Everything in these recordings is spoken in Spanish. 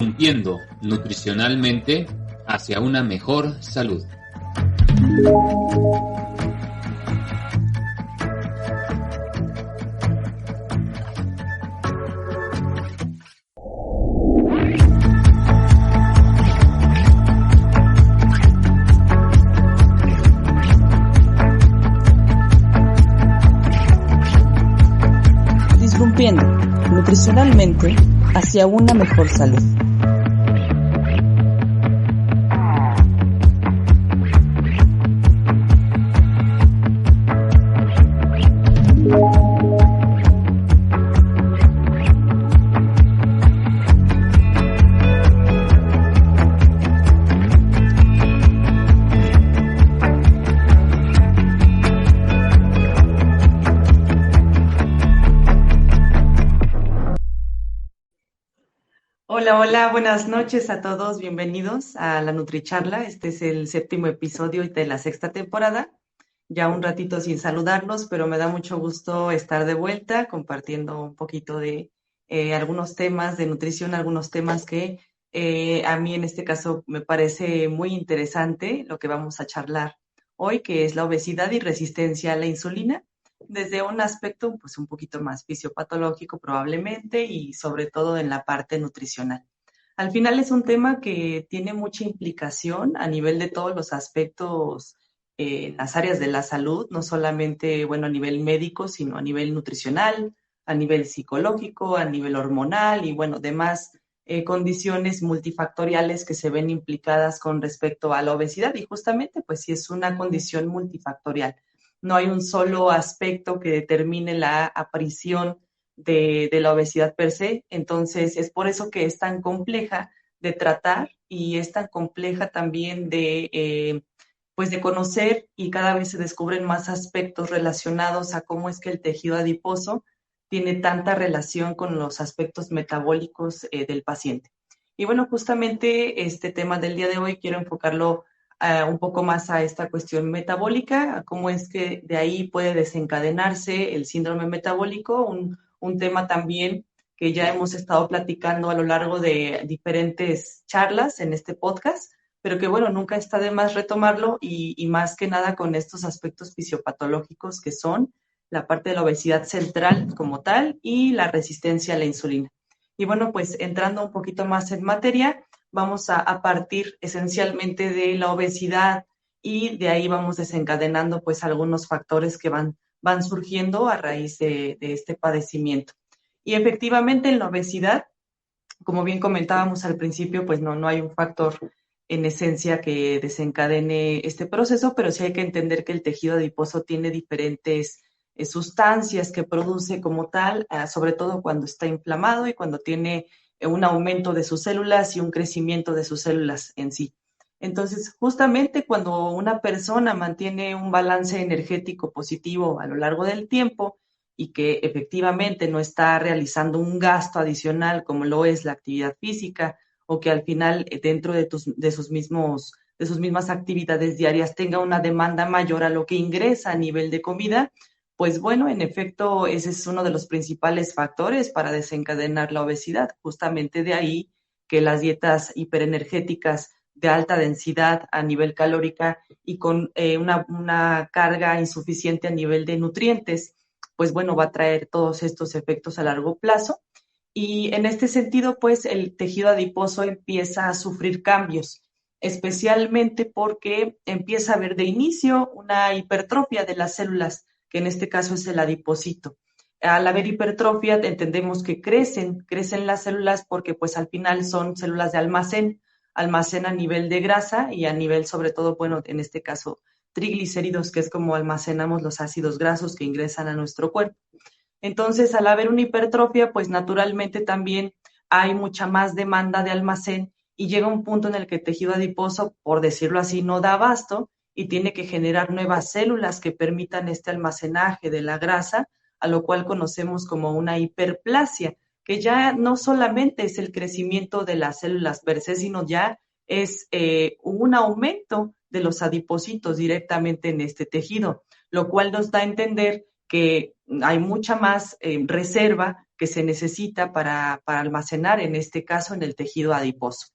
Irrumpiendo nutricionalmente hacia una mejor salud. Irrumpiendo nutricionalmente hacia una mejor salud. Hola, buenas noches a todos, bienvenidos a la NutriCharla. Este es el 7º episodio de la 6ª temporada. Ya un ratito sin saludarlos, pero me da mucho gusto estar de vuelta compartiendo un poquito de algunos temas de nutrición, algunos temas que a mí en este caso me parece muy interesante lo que vamos a charlar hoy, que es la obesidad y resistencia a la insulina, desde un aspecto pues un poquito más fisiopatológico probablemente y sobre todo en la parte nutricional. Al final es un tema que tiene mucha implicación a nivel de todos los aspectos en las áreas de la salud, no solamente, bueno, a nivel médico, sino a nivel nutricional, a nivel psicológico, a nivel hormonal y, bueno, demás condiciones multifactoriales que se ven implicadas con respecto a la obesidad. Y justamente, pues sí es una condición multifactorial. No hay un solo aspecto que determine la aparición de la obesidad per se. Entonces, es por eso que es tan compleja de tratar y es tan compleja también pues de conocer, y cada vez se descubren más aspectos relacionados a cómo es que el tejido adiposo tiene tanta relación con los aspectos metabólicos del paciente. Y bueno, justamente este tema del día de hoy quiero enfocarlo un poco más a esta cuestión metabólica, a cómo es que de ahí puede desencadenarse el síndrome metabólico, un tema también que ya hemos estado platicando a lo largo de diferentes charlas en este podcast, pero que bueno, nunca está de más retomarlo y más que nada con estos aspectos fisiopatológicos que son la parte de la obesidad central como tal y la resistencia a la insulina. Y bueno, pues entrando un poquito más en materia, vamos a partir esencialmente de la obesidad y de ahí vamos desencadenando pues algunos factores que van surgiendo a raíz de este padecimiento. Y efectivamente en la obesidad, como bien comentábamos al principio, pues no hay un factor en esencia que desencadene este proceso, pero sí hay que entender que el tejido adiposo tiene diferentes sustancias que produce como tal, sobre todo cuando está inflamado y cuando tiene un aumento de sus células y un crecimiento de sus células en sí. Entonces, justamente cuando una persona mantiene un balance energético positivo a lo largo del tiempo y que efectivamente no está realizando un gasto adicional como lo es la actividad física, o que al final dentro de sus mismas actividades diarias tenga una demanda mayor a lo que ingresa a nivel de comida, pues bueno, en efecto, ese es uno de los principales factores para desencadenar la obesidad. Justamente de ahí que las dietas hiperenergéticas de alta densidad a nivel calórica y con una carga insuficiente a nivel de nutrientes, pues bueno, va a traer todos estos efectos a largo plazo. Y en este sentido, pues el tejido adiposo empieza a sufrir cambios, especialmente porque empieza a haber de inicio una hipertrofia de las células, que en este caso es el adipocito. Al haber hipertrofia, entendemos que crecen las células porque pues al final son células de almacén a nivel de grasa y a nivel sobre todo, bueno, en este caso triglicéridos, que es como almacenamos los ácidos grasos que ingresan a nuestro cuerpo. Entonces, al haber una hipertrofia, pues naturalmente también hay mucha más demanda de almacén y llega un punto en el que el tejido adiposo, por decirlo así, no da abasto y tiene que generar nuevas células que permitan este almacenaje de la grasa, a lo cual conocemos como una hiperplasia, que ya no solamente es el crecimiento de las células per se, sino ya es un aumento de los adipocitos directamente en este tejido, lo cual nos da a entender que hay mucha más reserva que se necesita para almacenar, en este caso, en el tejido adiposo.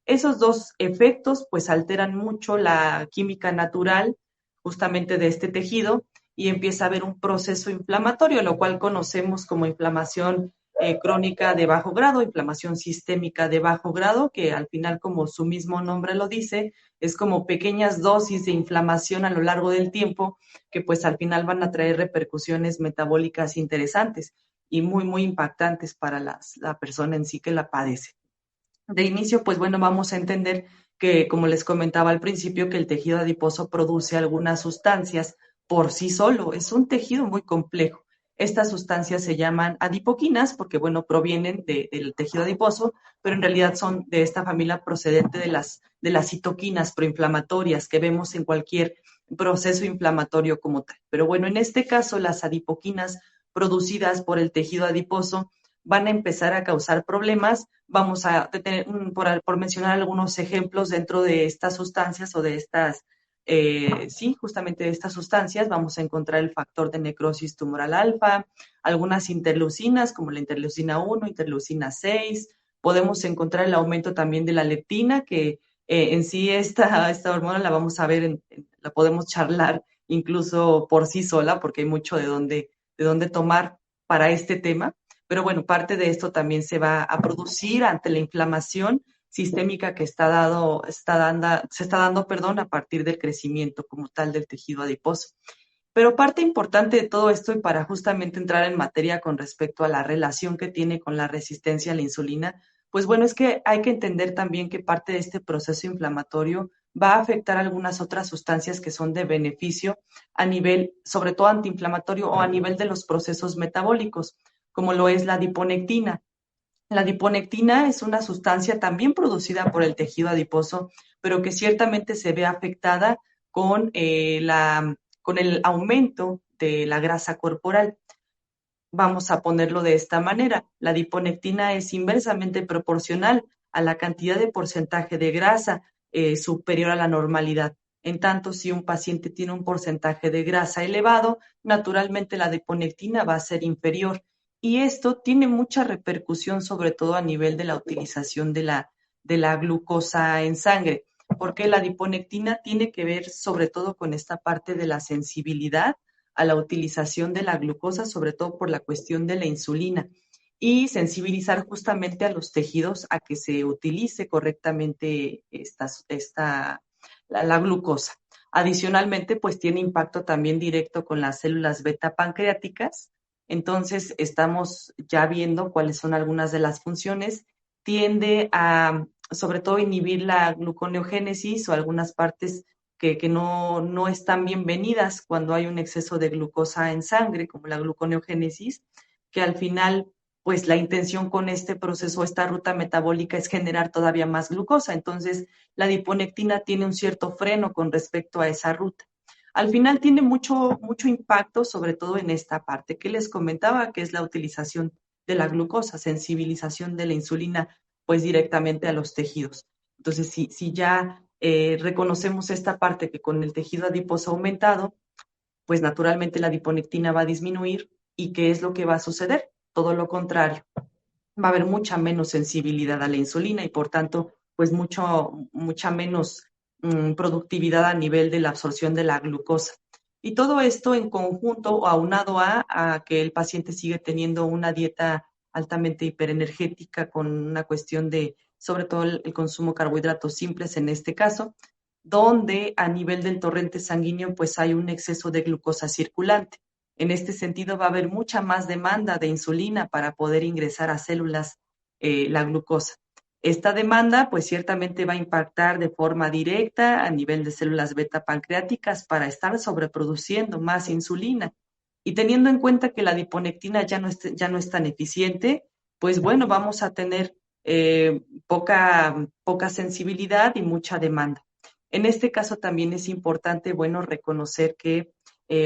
Esos dos efectos pues alteran mucho la química natural justamente de este tejido y empieza a haber un proceso inflamatorio, lo cual conocemos como inflamación crónica de bajo grado, inflamación sistémica de bajo grado, que al final, como su mismo nombre lo dice, es como pequeñas dosis de inflamación a lo largo del tiempo que pues al final van a traer repercusiones metabólicas interesantes y muy, muy impactantes para la persona en sí que la padece. De inicio, pues bueno, vamos a entender que, como les comentaba al principio, que el tejido adiposo produce algunas sustancias por sí solo. Es un tejido muy complejo. Estas sustancias se llaman adipoquinas porque, bueno, provienen del tejido adiposo, pero en realidad son de esta familia procedente de las citoquinas proinflamatorias que vemos en cualquier proceso inflamatorio como tal. Pero bueno, en este caso, las adipoquinas producidas por el tejido adiposo van a empezar a causar problemas. Vamos a tener, por mencionar algunos ejemplos dentro de estas sustancias o de estas, justamente de estas sustancias, vamos a encontrar el factor de necrosis tumoral alfa, algunas interleucinas como la interleucina 1, interleucina 6, podemos encontrar el aumento también de la leptina, que en sí esta hormona la vamos a ver, la podemos charlar incluso por sí sola, porque hay mucho de dónde tomar para este tema. Pero bueno, parte de esto también se va a producir ante la inflamación sistémica que se está dando, a partir del crecimiento como tal del tejido adiposo. Pero parte importante de todo esto, y para justamente entrar en materia con respecto a la relación que tiene con la resistencia a la insulina, pues bueno, es que hay que entender también que parte de este proceso inflamatorio va a afectar algunas otras sustancias que son de beneficio a nivel, sobre todo antiinflamatorio o a nivel de los procesos metabólicos, como lo es la adiponectina. La adiponectina es una sustancia también producida por el tejido adiposo, pero que ciertamente se ve afectada con el aumento de la grasa corporal. Vamos a ponerlo de esta manera. La adiponectina es inversamente proporcional a la cantidad de porcentaje de grasa superior a la normalidad. En tanto, si un paciente tiene un porcentaje de grasa elevado, naturalmente la adiponectina va a ser inferior. Y esto tiene mucha repercusión, sobre todo a nivel de la utilización de la glucosa en sangre, porque la adiponectina tiene que ver sobre todo con esta parte de la sensibilidad a la utilización de la glucosa, sobre todo por la cuestión de la insulina, y sensibilizar justamente a los tejidos a que se utilice correctamente la glucosa. Adicionalmente, pues tiene impacto también directo con las células beta pancreáticas. Entonces, estamos ya viendo cuáles son algunas de las funciones. Tiende a, sobre todo, inhibir la gluconeogénesis o algunas partes que no están bienvenidas cuando hay un exceso de glucosa en sangre, como la gluconeogénesis, que al final, pues la intención con este proceso, esta ruta metabólica es generar todavía más glucosa. Entonces, la adiponectina tiene un cierto freno con respecto a esa ruta. Al final tiene mucho impacto, sobre todo en esta parte que les comentaba, que es la utilización de la glucosa, sensibilización de la insulina, pues directamente a los tejidos. Entonces, si ya reconocemos esta parte que con el tejido adiposo aumentado, pues naturalmente la adiponectina va a disminuir. ¿Y qué es lo que va a suceder? Todo lo contrario. Va a haber mucha menos sensibilidad a la insulina y por tanto, pues mucha menos productividad a nivel de la absorción de la glucosa. Y todo esto en conjunto o aunado a que el paciente sigue teniendo una dieta altamente hiperenergética con una cuestión de, sobre todo el consumo de carbohidratos simples en este caso, donde a nivel del torrente sanguíneo pues hay un exceso de glucosa circulante. En este sentido va a haber mucha más demanda de insulina para poder ingresar a células la glucosa. Esta demanda pues ciertamente va a impactar de forma directa a nivel de células beta pancreáticas para estar sobreproduciendo más insulina. Y teniendo en cuenta que la adiponectina ya no es tan eficiente, pues bueno, vamos a tener poca sensibilidad y mucha demanda. En este caso también es importante, bueno, reconocer que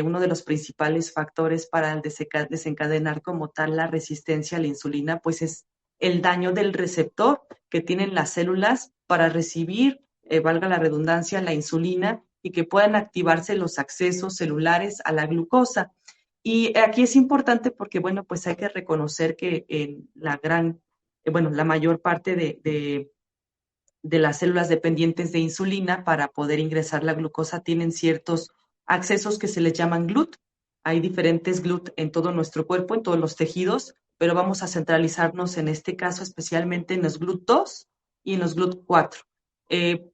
uno de los principales factores para desencadenar como tal la resistencia a la insulina, pues es el daño del receptor que tienen las células para recibir, valga la redundancia, la insulina y que puedan activarse los accesos celulares a la glucosa. Y aquí es importante porque, bueno, pues hay que reconocer que en la mayor parte de las células dependientes de insulina para poder ingresar la glucosa tienen ciertos accesos que se les llaman GLUT. Hay diferentes GLUT en todo nuestro cuerpo, en todos los tejidos, pero vamos a centralizarnos en este caso especialmente en los GLUT2 y en los GLUT4.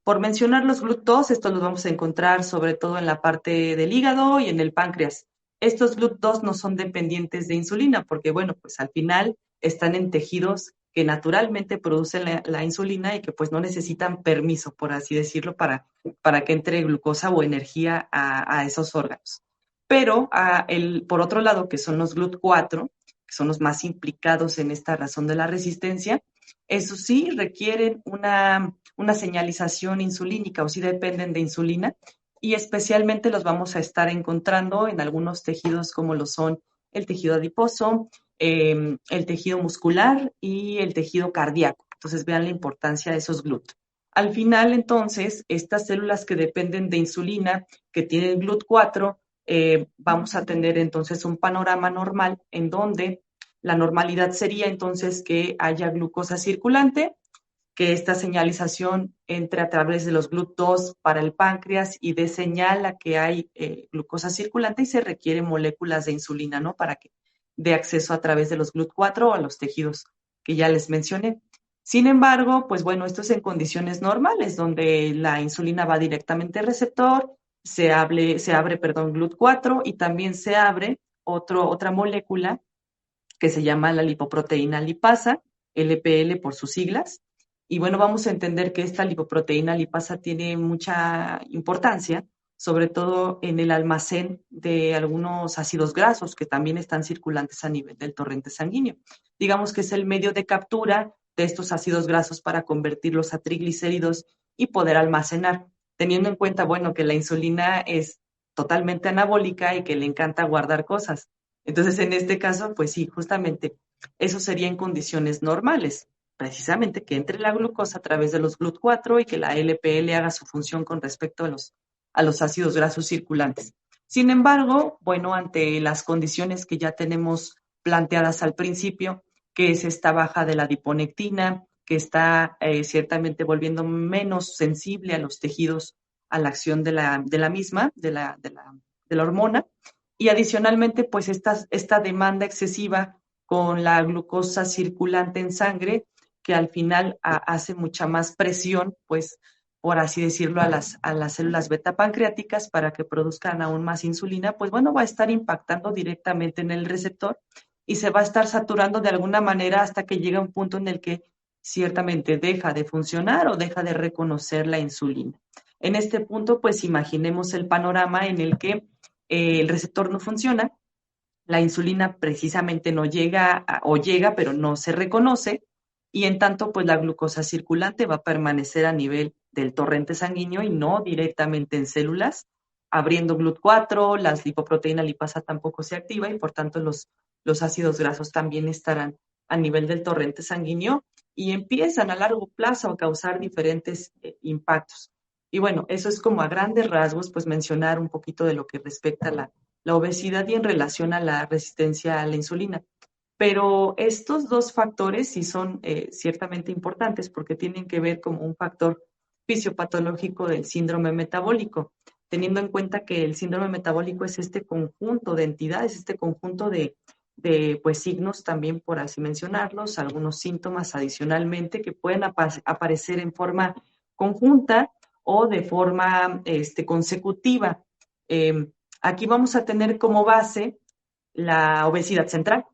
Por mencionar los GLUT2, estos los vamos a encontrar sobre todo en la parte del hígado y en el páncreas. Estos GLUT2 no son dependientes de insulina porque, bueno, pues al final están en tejidos que naturalmente producen la insulina y que pues no necesitan permiso, por así decirlo, para que entre glucosa o energía a esos órganos. Pero por otro lado, que son los GLUT4, que son los más implicados en esta razón de la resistencia, eso sí requieren una señalización insulínica o sí dependen de insulina y especialmente los vamos a estar encontrando en algunos tejidos como lo son el tejido adiposo, el tejido muscular y el tejido cardíaco. Entonces vean la importancia de esos GLUT. Al final, entonces, estas células que dependen de insulina, que tienen GLUT4, vamos a tener entonces un panorama normal en donde la normalidad sería entonces que haya glucosa circulante, que esta señalización entre a través de los GLUT2 para el páncreas y dé señal a que hay glucosa circulante y se requieren moléculas de insulina, ¿no? Para que dé acceso a través de los GLUT4 a los tejidos que ya les mencioné. Sin embargo, pues bueno, esto es en condiciones normales, donde la insulina va directamente al receptor, se abre, GLUT4 y también se abre otra molécula que se llama la lipoproteína lipasa, LPL por sus siglas. Y bueno, vamos a entender que esta lipoproteína lipasa tiene mucha importancia, sobre todo en el almacén de algunos ácidos grasos que también están circulantes a nivel del torrente sanguíneo. Digamos que es el medio de captura de estos ácidos grasos para convertirlos a triglicéridos y poder almacenar, teniendo en cuenta, bueno, que la insulina es totalmente anabólica y que le encanta guardar cosas. Entonces, en este caso, pues sí, justamente eso sería en condiciones normales, precisamente que entre la glucosa a través de los GLUT4 y que la LPL haga su función con respecto a los ácidos grasos circulantes. Sin embargo, bueno, ante las condiciones que ya tenemos planteadas al principio, que es esta baja de la adiponectina, que está ciertamente volviendo menos sensible a los tejidos, a la acción de la misma, de la hormona, y adicionalmente, pues esta demanda excesiva con la glucosa circulante en sangre, que al final hace mucha más presión, pues, por así decirlo, a las células beta pancreáticas para que produzcan aún más insulina, pues bueno, va a estar impactando directamente en el receptor y se va a estar saturando de alguna manera hasta que llega un punto en el que ciertamente deja de funcionar o deja de reconocer la insulina. En este punto, pues imaginemos el panorama en el que el receptor no funciona, la insulina precisamente no llega o llega, pero no se reconoce, y en tanto, pues la glucosa circulante va a permanecer a nivel del torrente sanguíneo y no directamente en células, abriendo GLUT4, las lipoproteína lipasa tampoco se activa y por tanto los ácidos grasos también estarán a nivel del torrente sanguíneo y empiezan a largo plazo a causar diferentes impactos. Y bueno, eso es como a grandes rasgos, pues mencionar un poquito de lo que respecta a la obesidad y en relación a la resistencia a la insulina. Pero estos dos factores sí son ciertamente importantes porque tienen que ver como un factor fisiopatológico del síndrome metabólico, teniendo en cuenta que el síndrome metabólico es este conjunto de entidades, este conjunto de pues signos también, por así mencionarlos, algunos síntomas adicionalmente que pueden aparecer en forma conjunta o de forma consecutiva. Aquí vamos a tener como base la obesidad central,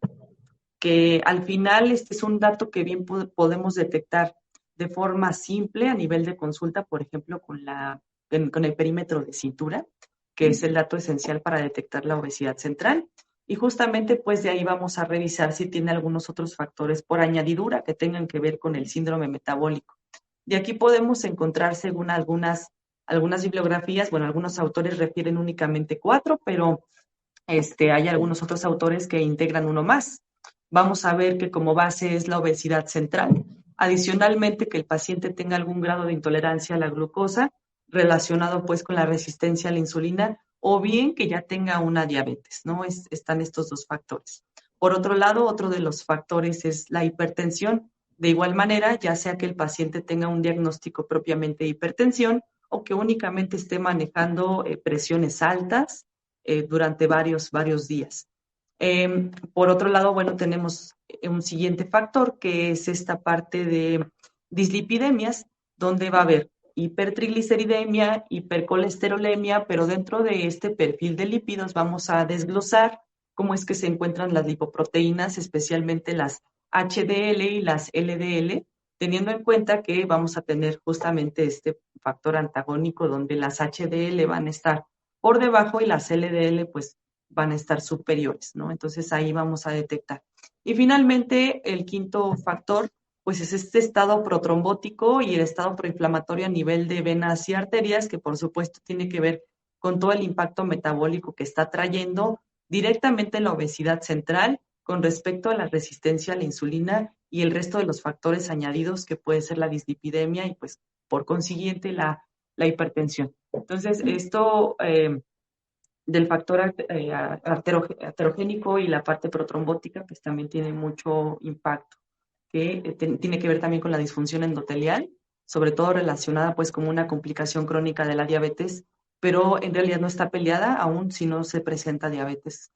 que al final este es un dato que bien podemos detectar de forma simple a nivel de consulta, por ejemplo, con el perímetro de cintura, que es el dato esencial para detectar la obesidad central. Y justamente pues de ahí vamos a revisar si tiene algunos otros factores por añadidura que tengan que ver con el síndrome metabólico. De aquí podemos encontrar, según algunas bibliografías, bueno, algunos autores refieren únicamente 4, pero hay algunos otros autores que integran uno más. Vamos a ver que como base es la obesidad central. Adicionalmente, que el paciente tenga algún grado de intolerancia a la glucosa relacionado pues con la resistencia a la insulina o bien que ya tenga una diabetes, ¿no? Están estos dos factores. Por otro lado, otro de los factores es la hipertensión. De igual manera, ya sea que el paciente tenga un diagnóstico propiamente de hipertensión o que únicamente esté manejando presiones altas durante varios días. Por otro lado, bueno, tenemos un siguiente factor que es esta parte de dislipidemias, donde va a haber hipertrigliceridemia, hipercolesterolemia, pero dentro de este perfil de lípidos vamos a desglosar cómo es que se encuentran las lipoproteínas, especialmente las HDL y las LDL, teniendo en cuenta que vamos a tener justamente este factor antagónico donde las HDL van a estar por debajo y las LDL pues van a estar superiores, ¿no? Entonces ahí vamos a detectar. Y finalmente, el quinto factor, pues es este estado protrombótico y el estado proinflamatorio a nivel de venas y arterias, que por supuesto tiene que ver con todo el impacto metabólico que está trayendo directamente la obesidad central con respecto a la resistencia a la insulina y el resto de los factores añadidos que puede ser la dislipidemia y pues por consiguiente la hipertensión. Entonces, esto del factor aterogénico y la parte protrombótica, pues también tiene mucho impacto, que tiene que ver también con la disfunción endotelial, sobre todo relacionada pues como una complicación crónica de la diabetes, pero en realidad no está peleada aún si no se presenta diabetes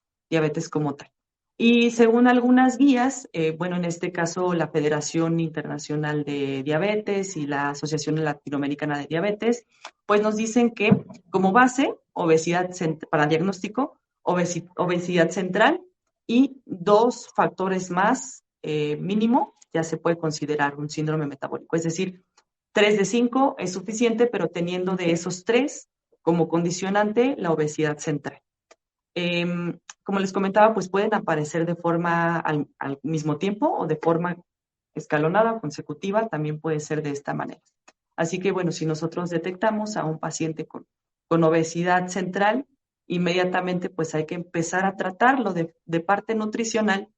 como tal. Y según algunas guías, bueno, en este caso la Federación Internacional de Diabetes y la Asociación Latinoamericana de Diabetes, pues nos dicen que como base, obesidad para diagnóstico, obesidad central y dos factores más mínimo, ya se puede considerar un síndrome metabólico. Es decir, 3 de 5 es suficiente, pero teniendo de esos 3 como condicionante la obesidad central. Como les comentaba, pues pueden aparecer de forma al mismo tiempo o de forma escalonada, consecutiva, también puede ser de esta manera. Así que, bueno, si nosotros detectamos a un paciente con obesidad central, inmediatamente pues hay que empezar a tratarlo de parte nutricional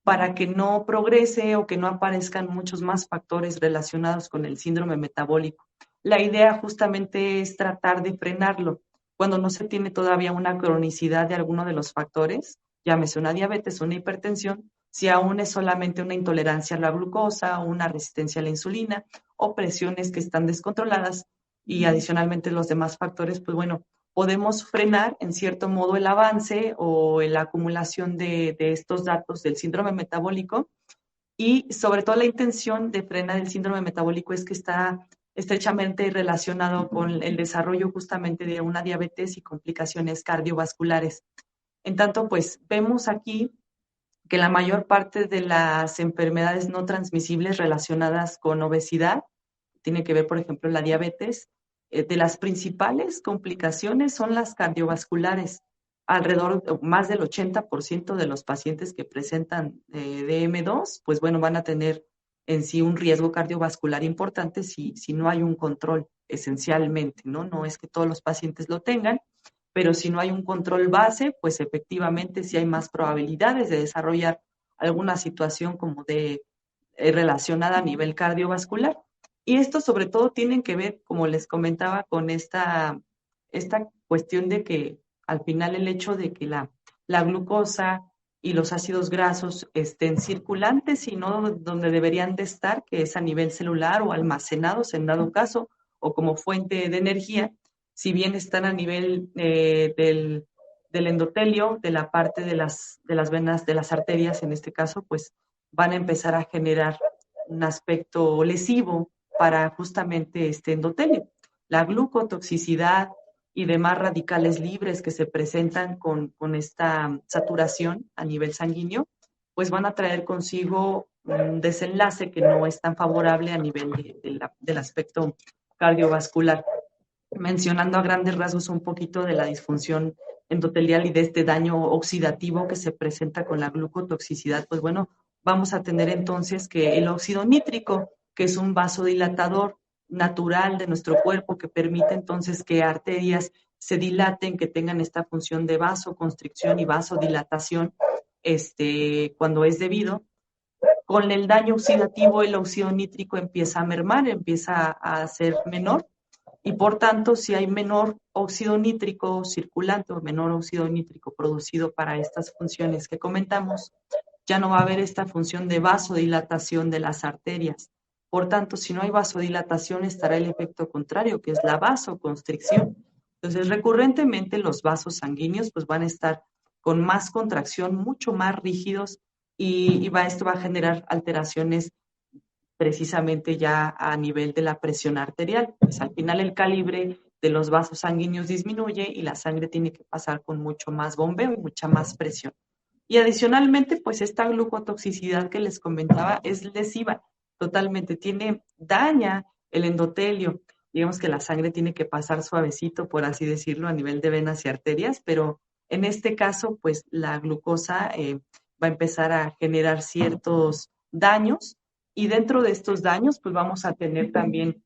para que no progrese o que no aparezcan muchos más factores relacionados con el síndrome metabólico. La idea justamente es tratar de frenarlo cuando no se tiene todavía una cronicidad de alguno de los factores, llámese una diabetes, una hipertensión, si aún es solamente una intolerancia a la glucosa o una resistencia a la insulina o presiones que están descontroladas y adicionalmente los demás factores, pues bueno, podemos frenar en cierto modo el avance o la acumulación de estos datos del síndrome metabólico y sobre todo la intención de frenar el síndrome metabólico es que está estrechamente relacionado con el desarrollo justamente de una diabetes y complicaciones cardiovasculares. En tanto, pues vemos aquí que la mayor parte de las enfermedades no transmisibles relacionadas con obesidad, tiene que ver, por ejemplo, la diabetes, de las principales complicaciones son las cardiovasculares. Alrededor, más del 80% de los pacientes que presentan DM2, pues bueno, van a tener en sí un riesgo cardiovascular importante si no hay un control esencialmente, ¿no? No es que todos los pacientes lo tengan, pero si no hay un control base, pues efectivamente sí hay más probabilidades de desarrollar alguna situación como de relacionada a nivel cardiovascular. Y esto sobre todo tiene que ver, como les comentaba, con esta cuestión de que al final el hecho de que la glucosa y los ácidos grasos estén circulantes y no donde deberían de estar, que es a nivel celular o almacenados en dado caso, o como fuente de energía, si bien están a nivel del endotelio, de la parte de las venas, de las arterias en este caso, pues van a empezar a generar un aspecto lesivo para justamente este endotelio. La glucotoxicidad y demás radicales libres que se presentan con esta saturación a nivel sanguíneo, pues van a traer consigo un desenlace que no es tan favorable a nivel del aspecto cardiovascular. Mencionando a grandes rasgos un poquito de la disfunción endotelial y de este daño oxidativo que se presenta con la glucotoxicidad, pues bueno, vamos a tener entonces que el óxido nítrico, que es un vasodilatador natural de nuestro cuerpo que permite entonces que arterias se dilaten, que tengan esta función de vasoconstricción y vasodilatación, cuando es debido. Con el daño oxidativo, el óxido nítrico empieza a mermar, empieza a ser menor y por tanto, si hay menor óxido nítrico circulante o menor óxido nítrico producido para estas funciones que comentamos, ya no va a haber esta función de vasodilatación de las arterias. Por tanto, si no hay vasodilatación, estará el efecto contrario, que es la vasoconstricción. Entonces, recurrentemente los vasos sanguíneos pues, van a estar con más contracción, mucho más rígidos, y esto va a generar alteraciones precisamente ya a nivel de la presión arterial. Pues al final el calibre de los vasos sanguíneos disminuye y la sangre tiene que pasar con mucho más bombeo y mucha más presión. Y adicionalmente, pues esta glucotoxicidad que les comentaba es lesiva, totalmente, daña el endotelio. Digamos que la sangre tiene que pasar suavecito, por así decirlo, a nivel de venas y arterias, pero en este caso, pues la glucosa va a empezar a generar ciertos daños, y dentro de estos daños, pues vamos a tener también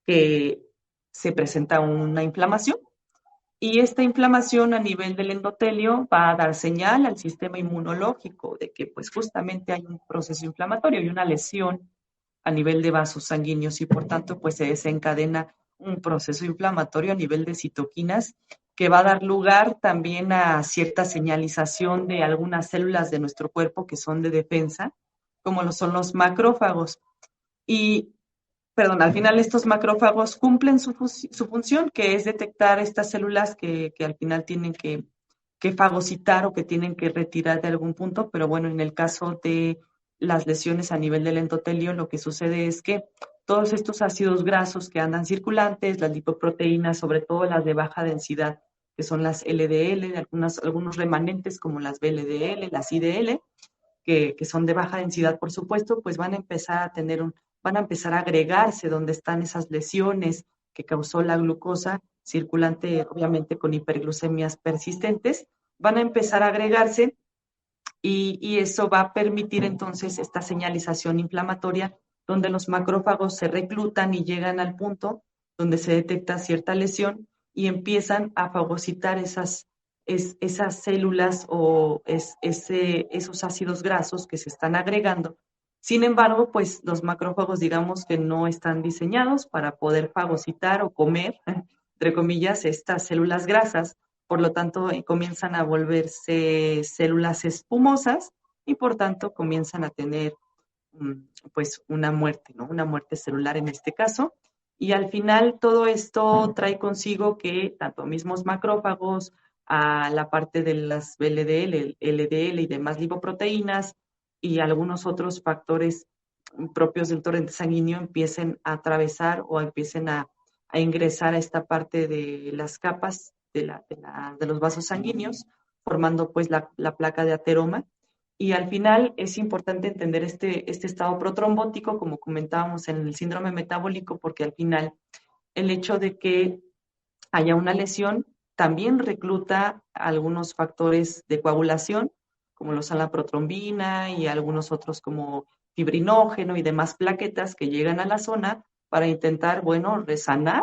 que se presenta una inflamación, y esta inflamación a nivel del endotelio va a dar señal al sistema inmunológico de que pues justamente hay un proceso inflamatorio y una lesión a nivel de vasos sanguíneos, y por tanto pues se desencadena un proceso inflamatorio a nivel de citoquinas que va a dar lugar también a cierta señalización de algunas células de nuestro cuerpo que son de defensa, como lo son los macrófagos. Y al final estos macrófagos cumplen su función, que es detectar estas células que al final tienen que fagocitar o que tienen que retirar de algún punto, pero bueno, en el caso de las lesiones a nivel del endotelio, lo que sucede es que todos estos ácidos grasos que andan circulantes, las lipoproteínas, sobre todo las de baja densidad, que son las LDL, algunos remanentes como las VLDL, las IDL, que son de baja densidad, por supuesto, pues van a empezar a agregarse donde están esas lesiones que causó la glucosa circulante, obviamente con hiperglucemias persistentes, van a empezar a agregarse, y eso va a permitir entonces esta señalización inflamatoria donde los macrófagos se reclutan y llegan al punto donde se detecta cierta lesión y empiezan a fagocitar esas células o esos ácidos grasos que se están agregando. Sin embargo, pues los macrófagos, digamos que no están diseñados para poder fagocitar o comer, entre comillas, estas células grasas. Por lo tanto, comienzan a volverse células espumosas y por tanto comienzan a tener pues una muerte, ¿no? Una muerte celular en este caso. Y al final todo esto trae consigo que tanto mismos macrófagos, a la parte de las VLDL, LDL y demás lipoproteínas y algunos otros factores propios del torrente sanguíneo empiecen a atravesar o empiecen a ingresar a esta parte de las capas de los vasos sanguíneos, formando pues la placa de ateroma. Y al final es importante entender este estado protrombótico, como comentábamos en el síndrome metabólico, porque al final el hecho de que haya una lesión también recluta algunos factores de coagulación, como lo son la protrombina y algunos otros como fibrinógeno y demás plaquetas que llegan a la zona para intentar, bueno, resanar,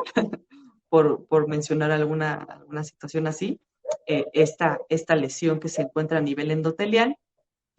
por mencionar alguna situación así, esta lesión que se encuentra a nivel endotelial.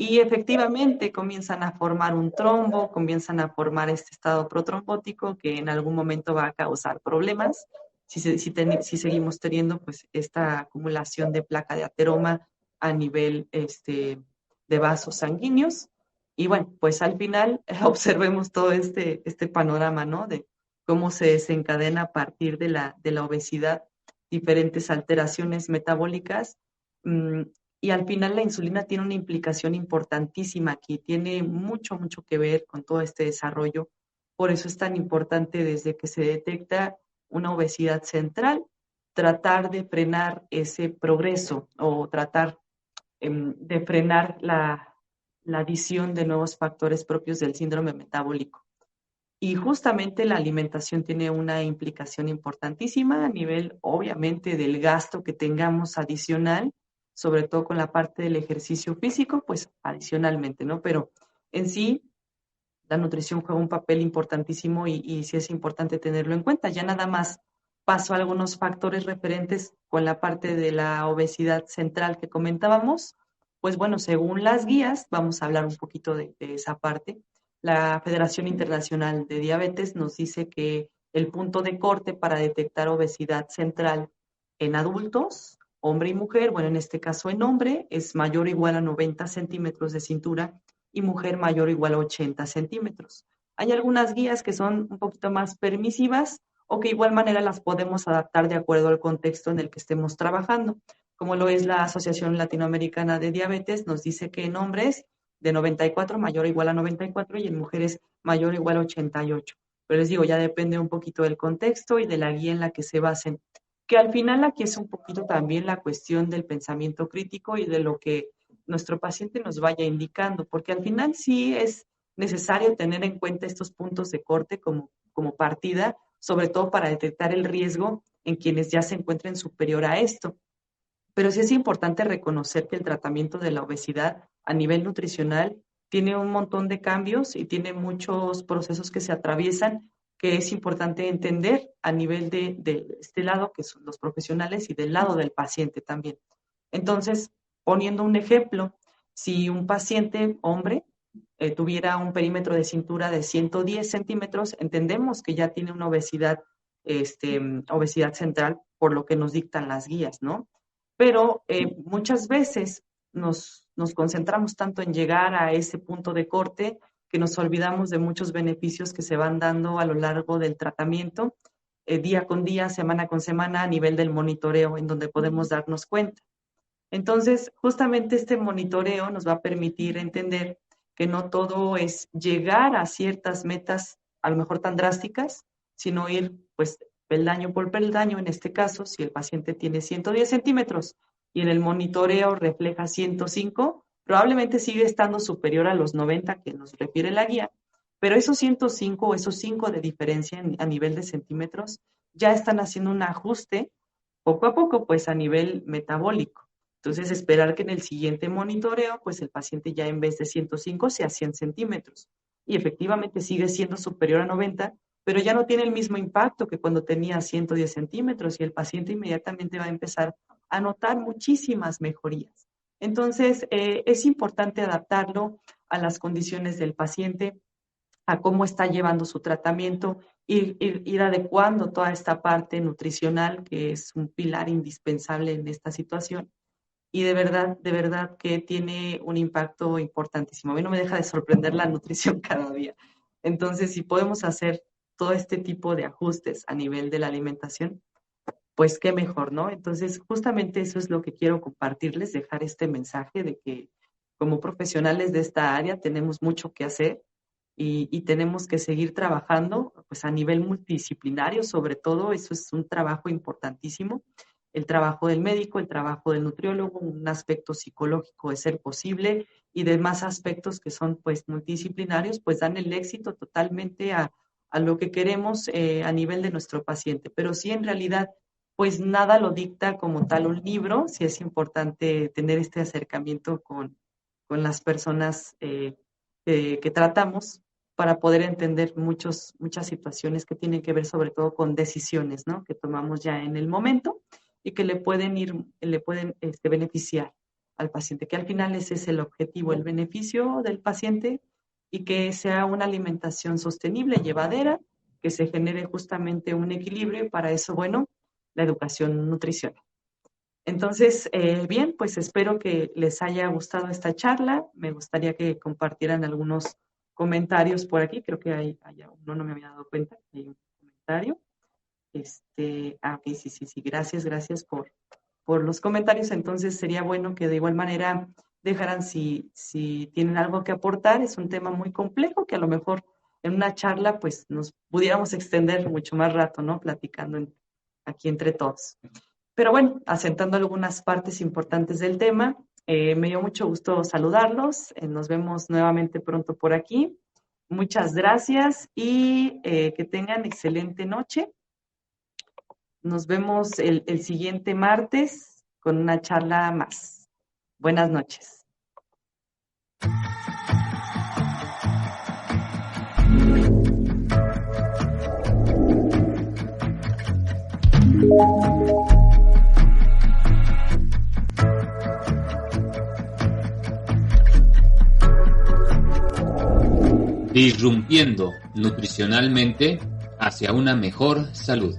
Y efectivamente comienzan a formar un trombo, comienzan a formar este estado protrombótico que en algún momento va a causar problemas si seguimos teniendo pues esta acumulación de placa de ateroma a nivel de vasos sanguíneos. Y bueno, pues al final observemos todo este panorama, ¿no? De cómo se desencadena a partir de la obesidad diferentes alteraciones metabólicas. Y al final la insulina tiene una implicación importantísima aquí, tiene mucho, mucho que ver con todo este desarrollo. Por eso es tan importante desde que se detecta una obesidad central, tratar de frenar ese progreso o tratar de frenar la adición de nuevos factores propios del síndrome metabólico. Y justamente la alimentación tiene una implicación importantísima a nivel, obviamente, del gasto que tengamos adicional, sobre todo con la parte del ejercicio físico, pues adicionalmente, ¿no? Pero en sí, la nutrición juega un papel importantísimo y sí es importante tenerlo en cuenta. Ya nada más paso a algunos factores referentes con la parte de la obesidad central que comentábamos. Pues bueno, según las guías, vamos a hablar un poquito de esa parte. La Federación Internacional de Diabetes nos dice que El punto de corte para detectar obesidad central en adultos, hombre y mujer, bueno, en este caso en hombre, es mayor o igual a 90 centímetros de cintura y mujer mayor o igual a 80 centímetros. Hay algunas guías que son un poquito más permisivas o que de igual manera las podemos adaptar de acuerdo al contexto en el que estemos trabajando, como lo es la Asociación Latinoamericana de Diabetes, nos dice que en hombres de 94 mayor o igual a 94 y en mujeres mayor o igual a 88. Pero les digo, ya depende un poquito del contexto y de la guía en la que se basen, que al final aquí es un poquito también la cuestión del pensamiento crítico y de lo que nuestro paciente nos vaya indicando, porque al final sí es necesario tener en cuenta estos puntos de corte como partida, sobre todo para detectar el riesgo en quienes ya se encuentren superior a esto. Pero sí es importante reconocer que el tratamiento de la obesidad a nivel nutricional tiene un montón de cambios y tiene muchos procesos que se atraviesan que es importante entender a nivel de este lado, que son los profesionales, y del lado del paciente también. Entonces, poniendo un ejemplo, si un paciente hombre tuviera un perímetro de cintura de 110 centímetros, entendemos que ya tiene una obesidad central, por lo que nos dictan las guías, ¿no? Pero muchas veces nos concentramos tanto en llegar a ese punto de corte que nos olvidamos de muchos beneficios que se van dando a lo largo del tratamiento, día con día, semana con semana, a nivel del monitoreo, en donde podemos darnos cuenta. Entonces, justamente este monitoreo nos va a permitir entender que no todo es llegar a ciertas metas, a lo mejor tan drásticas, sino ir, pues, peldaño por peldaño. En este caso, si el paciente tiene 110 centímetros y en el monitoreo refleja 105, probablemente sigue estando superior a los 90 que nos refiere la guía, pero esos 105 o esos 5 de diferencia a nivel de centímetros ya están haciendo un ajuste poco a poco, pues a nivel metabólico. Entonces, esperar que en el siguiente monitoreo, pues el paciente ya en vez de 105 sea 100 centímetros. Y efectivamente sigue siendo superior a 90, pero ya no tiene el mismo impacto que cuando tenía 110 centímetros y el paciente inmediatamente va a empezar a notar muchísimas mejorías. Entonces, es importante adaptarlo a las condiciones del paciente, a cómo está llevando su tratamiento, ir adecuando toda esta parte nutricional, que es un pilar indispensable en esta situación. Y de verdad que tiene un impacto importantísimo. A mí no me deja de sorprender la nutrición cada día. Entonces, si podemos hacer todo este tipo de ajustes a nivel de la alimentación, pues qué mejor, ¿no? Entonces, justamente eso es lo que quiero compartirles, dejar este mensaje de que como profesionales de esta área tenemos mucho que hacer y tenemos que seguir trabajando, pues a nivel multidisciplinario, sobre todo, eso es un trabajo importantísimo. El trabajo del médico, el trabajo del nutriólogo, un aspecto psicológico de ser posible y demás aspectos que son pues multidisciplinarios, pues dan el éxito totalmente a lo que queremos a nivel de nuestro paciente. Pero sí, en realidad, pues nada lo dicta como tal un libro, sí es importante tener este acercamiento con las personas que tratamos para poder entender muchas situaciones que tienen que ver sobre todo con decisiones, ¿no?, que tomamos ya en el momento y que le pueden beneficiar al paciente, que al final ese es el objetivo, el beneficio del paciente y que sea una alimentación sostenible, llevadera, que se genere justamente un equilibrio y para eso, bueno, la educación nutricional. Entonces, bien, pues espero que les haya gustado esta charla. Me gustaría que compartieran algunos comentarios por aquí. Creo que hay uno, no me había dado cuenta, hay un comentario. Okay, sí. Gracias por los comentarios. Entonces, sería bueno que de igual manera dejaran si tienen algo que aportar. Es un tema muy complejo que a lo mejor en una charla pues nos pudiéramos extender mucho más rato, ¿no?, platicando aquí entre todos. Pero bueno, asentando algunas partes importantes del tema, me dio mucho gusto saludarlos. Nos vemos nuevamente pronto por aquí. Muchas gracias y que tengan excelente noche. Nos vemos el siguiente martes con una charla más. Buenas noches. Disrumpiendo nutricionalmente hacia una mejor salud.